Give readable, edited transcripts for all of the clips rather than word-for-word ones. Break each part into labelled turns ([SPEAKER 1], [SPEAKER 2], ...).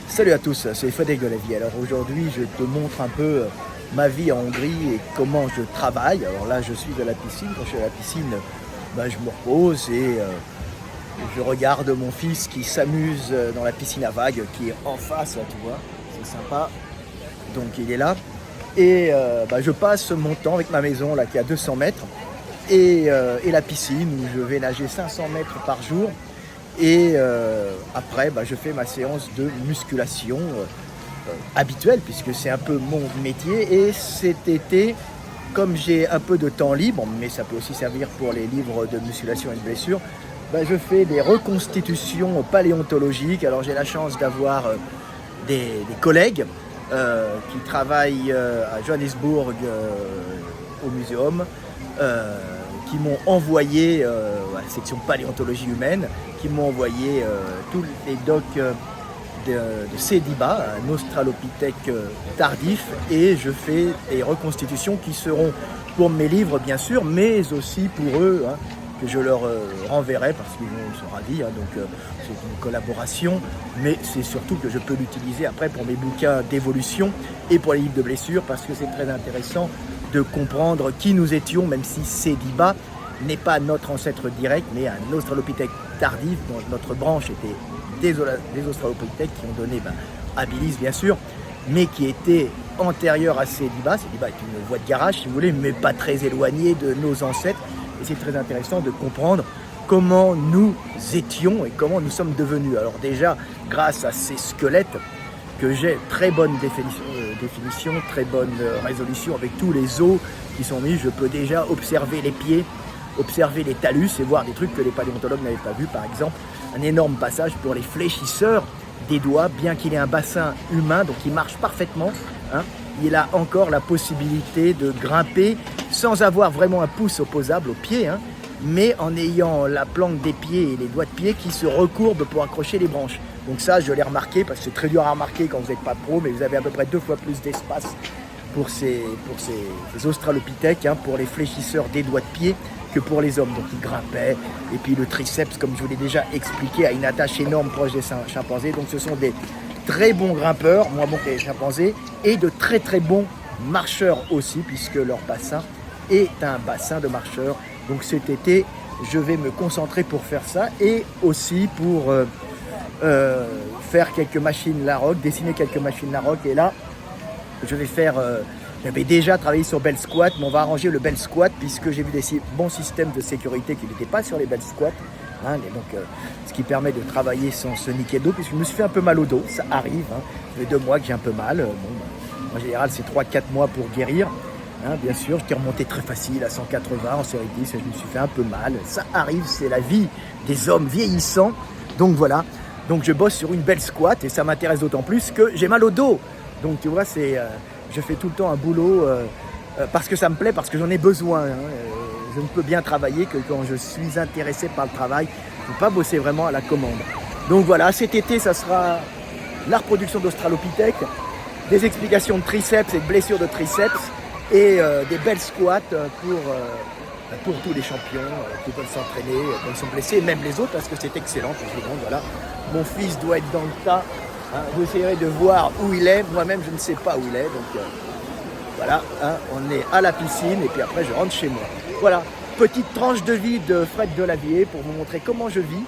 [SPEAKER 1] Salut à tous, c'est Frédéric de la Vie. Alors aujourd'hui, je te montre un peu ma vie en Hongrie et comment je travaille. Alors là, je suis à la piscine. Quand je suis à la piscine, je me repose et je regarde mon fils qui s'amuse dans la piscine à vagues qui est en face, là, tu vois. C'est sympa. Donc il est là. Et je passe mon temps avec ma maison là qui est à 200 mètres et la piscine où je vais nager 500 mètres par jour. Et après, je fais ma séance de musculation habituelle, puisque c'est un peu mon métier. Et cet été, comme j'ai un peu de temps libre, mais ça peut aussi servir pour les livres de musculation et de blessures, je fais des reconstitutions paléontologiques. Alors j'ai la chance d'avoir des collègues qui travaillent à Johannesburg au muséum, qui m'ont envoyé à la section paléontologie humaine, qui m'ont envoyé tous les docs de Sediba, un australopithèque tardif, et je fais des reconstitutions qui seront pour mes livres bien sûr, mais aussi pour eux, que je leur renverrai parce qu'ils sont ravis, donc c'est une collaboration, mais c'est surtout que je peux l'utiliser après pour mes bouquins d'évolution et pour les livres de blessures, parce que c'est très intéressant de comprendre qui nous étions, même si Sediba n'est pas notre ancêtre direct, mais un australopithèque tardif, dont notre branche était des australopithèques qui ont donné habilis bien sûr, mais qui était antérieur à Sediba. Sediba est une voie de garage, si vous voulez, mais pas très éloignée de nos ancêtres. Et c'est très intéressant de comprendre comment nous étions et comment nous sommes devenus. Alors déjà, grâce à ces squelettes, que j'ai très bonne définition, très bonne résolution avec tous les os qui sont mis, je peux déjà observer les pieds, observer les talus et voir des trucs que les paléontologues n'avaient pas vus. Par exemple, un énorme passage pour les fléchisseurs des doigts, bien qu'il ait un bassin humain, donc il marche parfaitement, il a encore la possibilité de grimper sans avoir vraiment un pouce opposable au pied, mais en ayant la planque des pieds et les doigts de pied qui se recourbent pour accrocher les branches. Donc ça, je l'ai remarqué, parce que c'est très dur à remarquer quand vous n'êtes pas pro, mais vous avez à peu près 2 fois plus d'espace pour ces australopithèques, pour les fléchisseurs des doigts de pied, que pour les hommes. Donc ils grimpaient, et puis le triceps, comme je vous l'ai déjà expliqué, a une attache énorme proche des chimpanzés. Donc ce sont des très bons grimpeurs, moins bons que les chimpanzés, et de très très bons marcheurs aussi, puisque leur bassin est un bassin de marcheurs. Donc cet été, je vais me concentrer pour faire ça, et aussi pour faire quelques machines Larrock, dessiner quelques machines Larrock. Et là, je vais faire... j'avais déjà travaillé sur Bell Squat, mais on va arranger le Bell Squat, puisque j'ai vu des bons systèmes de sécurité qui n'étaient pas sur les Bell Squat. Et donc, ce qui permet de travailler sans se niquer d'eau, puisque je me suis fait un peu mal au dos, ça arrive. Ça fait 2 mois que j'ai un peu mal. En général, c'est 3-4 mois pour guérir. Bien sûr, j'étais remonté très facile à 180 en série 10, je me suis fait un peu mal. Ça arrive, c'est la vie des hommes vieillissants. Donc voilà, donc je bosse sur une belle squat et ça m'intéresse d'autant plus que j'ai mal au dos. Donc tu vois, je fais tout le temps un boulot parce que ça me plaît, parce que j'en ai besoin. Je ne peux bien travailler que quand je suis intéressé par le travail. Je ne peux pas bosser vraiment à la commande. Donc voilà, cet été, ça sera la reproduction d'Australopithèque, des explications de triceps et de blessures de triceps, et des belles squats pour tous les champions qui veulent s'entraîner quand ils sont blessés, même les autres, parce que c'est excellent. Voilà. Mon fils doit être dans le tas. Vous essayerez de voir où il est. Moi-même, je ne sais pas où il est. Donc voilà, on est à la piscine et puis après, je rentre chez moi. Voilà, petite tranche de vie de Fred Delavier pour vous montrer comment je vis.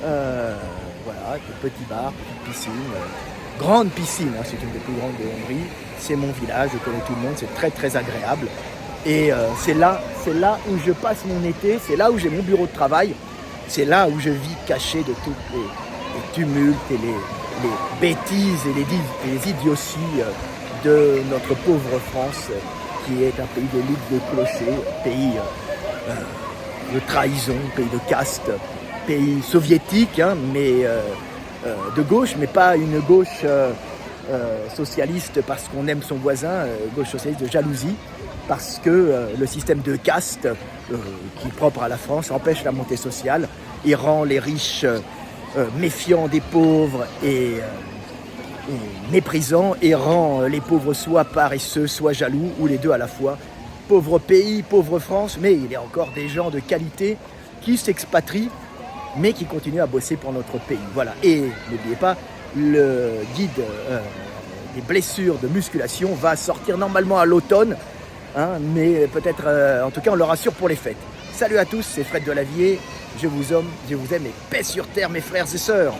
[SPEAKER 1] Voilà, petit bar, petite piscine. Grande piscine, c'est une des plus grandes de Hongrie. C'est mon village, je connais tout le monde, c'est très très agréable. Et c'est là où je passe mon été, c'est là où j'ai mon bureau de travail, c'est là où je vis caché de tous les tumultes et les bêtises et les idioties de notre pauvre France, qui est un pays d'élite, de clochers, pays de trahison, pays de caste, pays soviétique, mais de gauche, mais pas une gauche socialiste parce qu'on aime son voisin, gauche socialiste de jalousie, parce que le système de caste qui est propre à la France empêche la montée sociale et rend les riches méfiants des pauvres et méprisants, et rend les pauvres soit paresseux, soit jaloux, ou les deux à la fois. Pauvre pays, pauvre France, mais il y a encore des gens de qualité qui s'expatrient, mais qui continuent à bosser pour notre pays. Voilà. Et n'oubliez pas, le guide des blessures de musculation va sortir normalement à l'automne, hein, mais peut-être, en tout cas, on le rassure pour les fêtes. Salut à tous, c'est Fred Delavier, je vous aime et paix sur terre mes frères et sœurs.